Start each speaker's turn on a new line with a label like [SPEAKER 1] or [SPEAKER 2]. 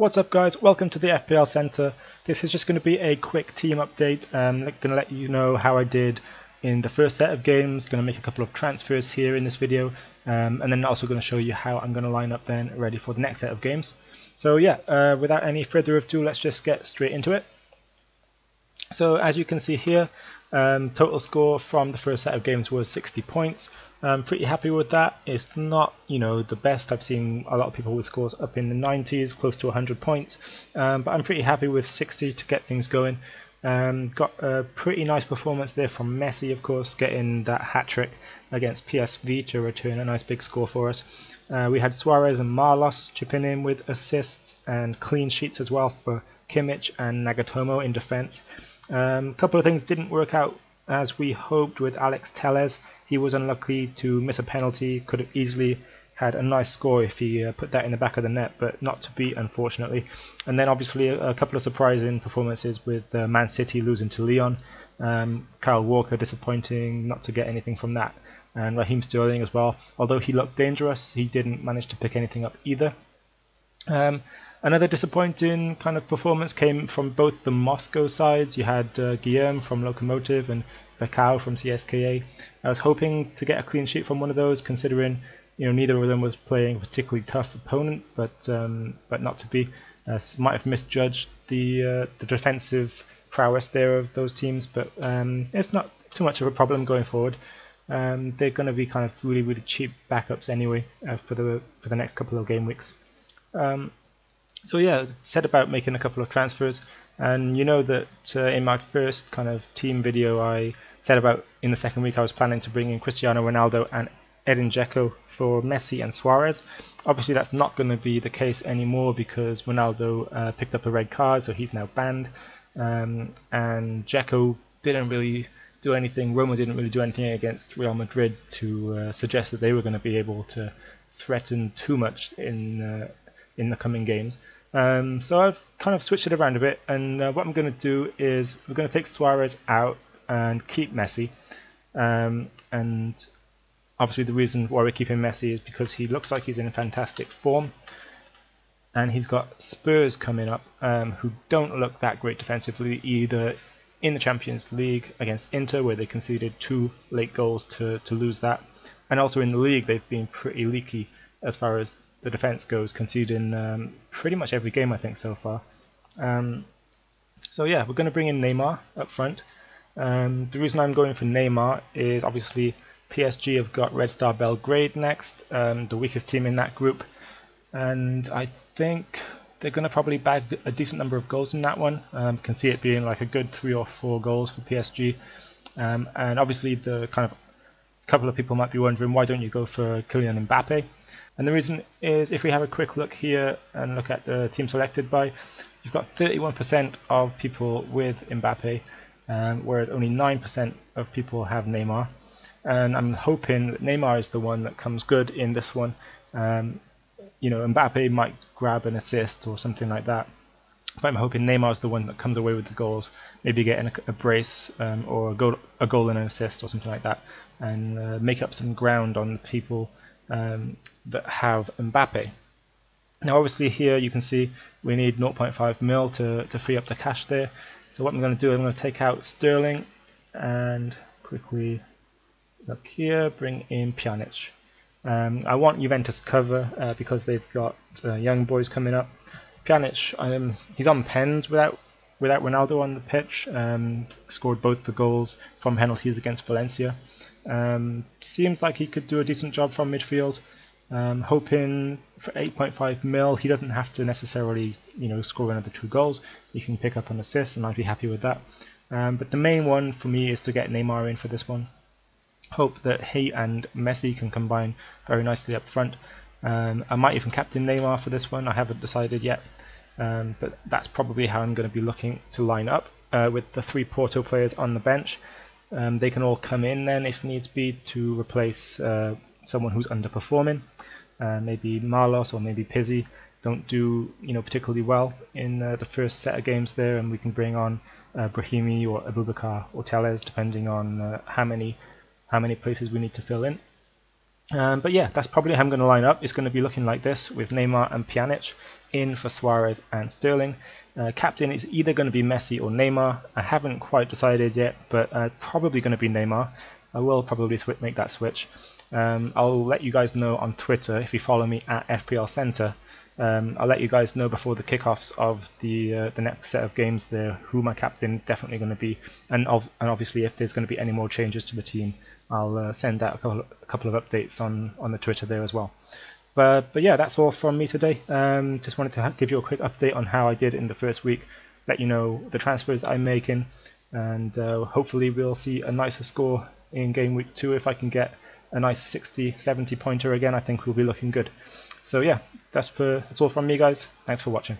[SPEAKER 1] What's up guys, welcome to the FPL Center. This is just going to be a quick team update. I'm going to let you know how I did in the first set of games, going to make a couple of transfers here in this video, and then also going to show you how I'm going to line up then ready for the next set of games. So yeah, without any further ado, let's just get straight into it. So as you can see here, total score from the first set of games was 60 points. I'm pretty happy with that. It's not, the best. I've seen a lot of people with scores up in the 90s, close to 100 points, but I'm pretty happy with 60 to get things going. Got a pretty nice performance there from Messi, of course, getting that hat-trick against PSV to return a nice big score for us. We had Suarez and Marlos chipping in with assists and clean sheets as well for Kimmich and Nagatomo in defence. A couple of things didn't work out as we hoped with Alex Telles. He was unlucky to miss a penalty, could have easily had a nice score if he put that in the back of the net, but not to be, unfortunately. And then obviously a couple of surprising performances with Man City losing to Lyon. Kyle Walker disappointing, not to get anything from that. And Raheem Sterling as well. Although he looked dangerous, he didn't manage to pick anything up either. Another disappointing kind of performance came from both the Moscow sides. You had Guillaume from Lokomotiv and Becao from CSKA. I was hoping to get a clean sheet from one of those, considering neither of them was playing a particularly tough opponent, but not to be. Might have misjudged the defensive prowess there of those teams, but it's not too much of a problem going forward. They're going to be kind of really cheap backups anyway for the next couple of game weeks. So yeah, said about making a couple of transfers, and you know that in my first kind of team video I said about in the second week I was planning to bring in Cristiano Ronaldo and Edin Dzeko for Messi and Suarez. Obviously that's not going to be the case anymore because Ronaldo picked up a red card, so he's now banned, and Dzeko didn't really do anything, Roma didn't really do anything against Real Madrid to suggest that they were going to be able to threaten too much in the coming games. So I've kind of switched it around a bit, and what I'm going to do is we're going to take Suarez out and keep Messi. And obviously the reason why we're keeping Messi is because he looks like he's in fantastic form, and he's got Spurs coming up who don't look that great defensively either in the Champions League against Inter, where they conceded 2 late goals to lose that, and also in the league they've been pretty leaky as far as the defense goes, conceding pretty much every game I think so far. So yeah, we're going to bring in Neymar up front. The reason I'm going for Neymar is obviously PSG have got Red Star Belgrade next, the weakest team in that group, and I think they're going to probably bag a decent number of goals in that one. Can see it being like a good 3 or 4 goals for PSG, and obviously the kind of couple of people might be wondering, why don't you go for Kylian Mbappe? And the reason is, if we have a quick look here and look at the team selected by, you've got 31% of people with Mbappe, whereas only 9% of people have Neymar. And I'm hoping that Neymar is the one that comes good in this one. Mbappe might grab an assist or something like that, but I'm hoping Neymar is the one that comes away with the goals, maybe getting a brace or a goal and an assist or something like that, and make up some ground on the people that have Mbappe. Now obviously here you can see we need 0.5 mil to free up the cash there. So what I'm going to do, I'm going to take out Sterling and quickly look here, bring in Pjanic. I want Juventus cover because they've got young boys coming up. Pjanic, he's on pens without Ronaldo on the pitch. Scored both the goals from penalties against Valencia. Seems like he could do a decent job from midfield. Hoping for 8.5 mil. He doesn't have to necessarily score another 2 goals. He can pick up an assist, and I'd be happy with that. But the main one for me is to get Neymar in for this one. Hope that he and Messi can combine very nicely up front. I might even captain Neymar for this one. I haven't decided yet, but that's probably how I'm going to be looking to line up with the 3 Porto players on the bench. They can all come in then if needs be to replace someone who's underperforming. Maybe Marlos or maybe Pizzi don't do particularly well in the first set of games there, and we can bring on Brahimi or Abubakar or Telles depending on how many places we need to fill in. But yeah, that's probably how I'm going to line up. It's going to be looking like this with Neymar and Pjanic in for Suarez and Sterling. Captain is either going to be Messi or Neymar. I haven't quite decided yet, but probably going to be Neymar. I will probably make that switch. I'll let you guys know on Twitter if you follow me at FPL Center. I'll let you guys know before the kickoffs of the next set of games there who my captain is definitely going to be, and obviously if there's going to be any more changes to the team, I'll send out a couple of updates on the Twitter there as well. But yeah, that's all from me today. Just wanted to give you a quick update on how I did in the first week, let you know the transfers that I'm making, and hopefully we'll see a nicer score in game week 2. If I can get a nice 60-70 pointer again, I think we'll be looking good. So yeah, that's all from me, guys. Thanks for watching.